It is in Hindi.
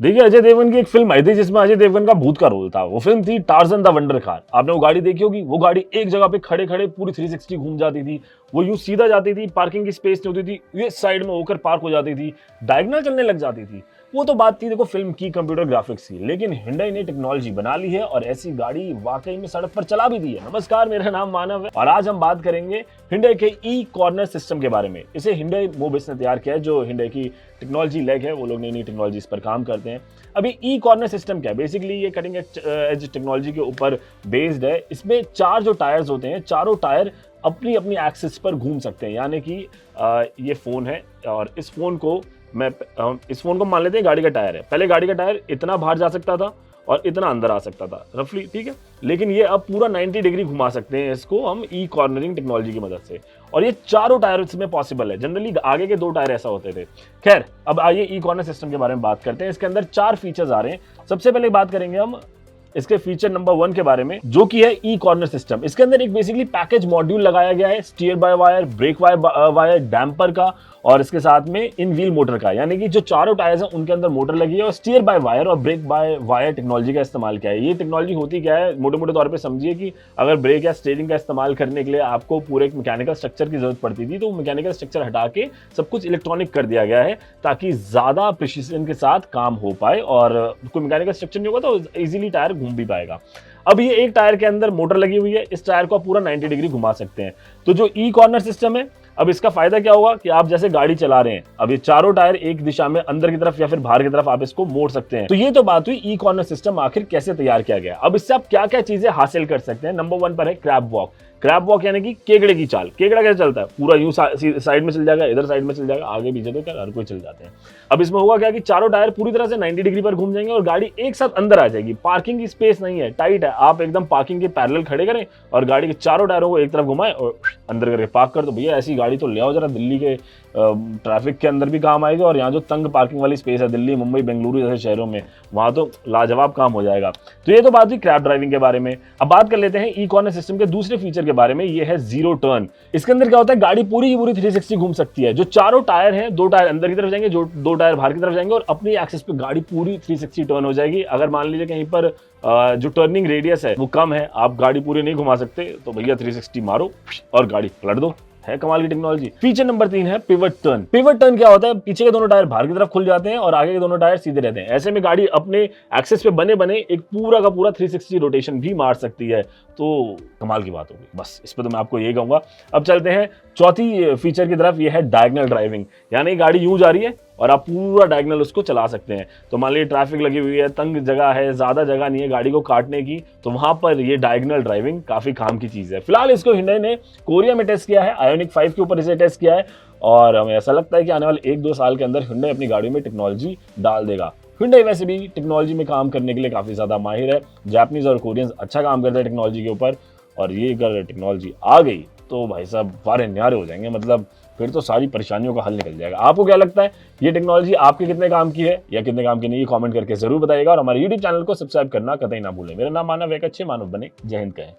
देखिए, अजय देवगन की एक फिल्म आई थी जिसमें अजय देवगन का भूत का रोल था। वो फिल्म थी टार्जन द वंडर कार। आपने वो गाड़ी देखी होगी। वो गाड़ी एक जगह पे खड़े खड़े पूरी 360 घूम जाती थी। वो यूं सीधा जाती थी, पार्किंग की स्पेस नहीं होती थी, ये साइड में होकर पार्क हो जाती थी, डायगोनल चलने लग जाती थी। वो तो बात थी देखो फिल्म की, कंप्यूटर ग्राफिक्स की। लेकिन Hyundai ने टेक्नोलॉजी बना ली है और ऐसी गाड़ी वाकई में सड़क पर चला भी दी है। नमस्कार, मेरा नाम मानव है और आज हम बात करेंगे Hyundai के ई कॉर्नर सिस्टम के बारे में। इसे Hyundai मोबिस ने तैयार किया है, जो Hyundai की टेक्नोलॉजी लेग है। वो लोग नई नई टेक्नोलॉजी इस पर काम करते हैं। अभी ई कॉर्नर सिस्टम क्या है? बेसिकली ये कटिंग एज टेक्नोलॉजी के ऊपर बेस्ड है। इसमें 4 जो टायर्स होते हैं, चारों टायर अपनी अपनी एक्सिस पर घूम सकते हैं। यानी कि ये फोन है और इस फोन को मान लेते हैं गाड़ी का टायर है। पहले गाड़ी का टायर इतना बाहर जा सकता था और इतना अंदर आ सकता था रफली, ठीक है। लेकिन ये अब पूरा 90 डिग्री घुमा सकते हैं इसको हम ई कॉर्नरिंग टेक्नोलॉजी की मदद से। और ये चारों टायर इसमें पॉसिबल है। जनरली आगे के 2 टायर ऐसा होते थे। खैर, अब आइए ई कॉर्नर सिस्टम के बारे में बात करते हैं। इसके अंदर 4 फीचर्स आ रहे हैं। सबसे पहले बात करेंगे हम इसके फीचर नंबर 1 के बारे में, जो कि है ई कॉर्नर सिस्टम। इसके अंदर एक बेसिकली पैकेज मॉड्यूल लगाया गया है, steer by wire, brake wire, damper का और इसके साथ में इन व्हील मोटर का। यानी कि जो चारों टायर्स हैं उनके अंदर मोटर लगी है और स्टीयर बाय वायर और ब्रेक बाय वायर टेक्नोलॉजी का इस्तेमाल किया है। ये टेक्नोलॉजी होती क्या है, मोटे मोटे तौर पे समझिए कि अगर ब्रेक या स्टीयरिंग का इस्तेमाल करने के लिए आपको पूरे एक मैकेनिकल स्ट्रक्चर की जरूरत पड़ती थी, तो मैकेनिकल स्ट्रक्चर हटा के सब कुछ इलेक्ट्रॉनिक कर दिया गया है ताकि ज्यादा प्रिसिजन के साथ काम हो पाए और कोई मैकेनिकल स्ट्रक्चर नहीं होगा तो इजीली टायर घूम भी पाएगा। अब ये एक टायर के अंदर मोटर लगी हुई है। इस टायर को पूरा 90 डिग्री घुमा सकते हैं। तो जो ई कॉर्नर सिस्टम है, अब इसका फायदा क्या होगा कि आप जैसे गाड़ी चला रहे हैं, अब ये चारों टायर एक दिशा में अंदर की तरफ या फिर बाहर की तरफ आप इसको मोड़ सकते हैं। तो ये तो बात हुई ई कॉर्नर सिस्टम आखिर कैसे तैयार किया गया। अब इससे आप क्या क्या चीजें हासिल कर सकते हैं। नंबर 1 पर है क्रैब वॉक। क्रैब वॉक यानी कि केकड़े की चाल। केकड़ा कैसे चलता है? पूरा यूं साइड में चल जाएगा, इधर साइड में चल जाएगा, आगे पीछे तो क्या हर कोई चल जाते हैं। अब इसमें होगा क्या कि चारों टायर पूरी तरह से 90 डिग्री पर घूम जाएंगे और गाड़ी एक साथ अंदर आ जाएगी। पार्किंग की स्पेस नहीं है, टाइट है। आप एकदम पार्किंग के पैरेलल खड़े करें और गाड़ी के चारों टायरों को एक तरफ घुमाएं और अंदर करके पार्क कर दो। भैया ऐसी गाड़ी तो ले आओ जरा, दिल्ली के ट्रैफिक के अंदर भी काम आएगा और यहाँ जो तंग पार्किंग वाली स्पेस है दिल्ली, मुंबई, बेंगलुरु जैसे शहरों में, वहां तो लाजवाब काम हो जाएगा। तो ये तो बात हुई क्रैब ड्राइविंग के बारे में। अब बात कर लेते हैं ई कॉर्नर सिस्टम के दूसरे फीचर के बारे में। ये है जीरो टर्न। इसके अंदर क्या होता है, गाड़ी पूरी की पूरी 360 घूम सकती है। जो चारों टायर हैं, 2 टायर अंदर की तरफ जाएंगे, जो 2 टायर बाहर की तरफ जाएंगे और अपनी एक्सिस पे गाड़ी पूरी 360 टर्न हो जाएगी। अगर मान लीजिए कहीं पर जो टर्निंग रेडियस है वो कम है, आप गाड़ी पूरी नहीं घुमा सकते, तो भैया 360 मारो और गाड़ी पलट दो। है कमाल की टेक्नोलॉजी। फीचर नंबर 3 है पिवट टर्न। पिवट टर्न क्या होता है, पीछे के दोनों टायर बाहर की तरफ खुल जाते हैं और आगे के दोनों टायर सीधे रहते हैं। ऐसे में गाड़ी अपने एक्सेस पे बने बने एक पूरा का पूरा 360 रोटेशन भी मार सकती है। तो कमाल की बात होगी। बस इस पे तो मैं आपको ये कहूंगा। अब चलते हैं चौथी फीचर की तरफ। ये है डायगोनल ड्राइविंग। यानी गाड़ी यूं जा रही है और आप पूरा डायगोनल उसको चला सकते हैं। तो मान लीजिए ट्रैफिक लगी हुई है, तंग जगह है, ज्यादा जगह नहीं है गाड़ी को काटने की, तो वहां पर ये डायगोनल ड्राइविंग काफी काम की चीज है। फिलहाल इसको Hyundai ने कोरिया में टेस्ट किया है, आयोनिक 5 के ऊपर इसे टेस्ट किया है और हमें ऐसा लगता है कि आने वाले 1-2 साल के अंदर Hyundai अपनी गाड़ियों में टेक्नोलॉजी डाल देगा। Hyundai वैसे भी टेक्नोलॉजी में काम करने के लिए काफी ज्यादा माहिर है। जापानीज और कोरियंस अच्छा काम करते हैं टेक्नोलॉजी के ऊपर और ये अगर टेक्नोलॉजी आ गई तो भाई साहब वारे न्यारे हो जाएंगे। मतलब फिर तो सारी परेशानियों का हल निकल जाएगा। आपको क्या लगता है, ये टेक्नोलॉजी आपके कितने काम की है या कितने काम की नहीं, कमेंट करके जरूर बताइएगा और हमारे YouTube चैनल को सब्सक्राइब करना कतई ना भूलें। मेरा नाम मानव है, एक अच्छे मानव बने। जय हिंद कहें।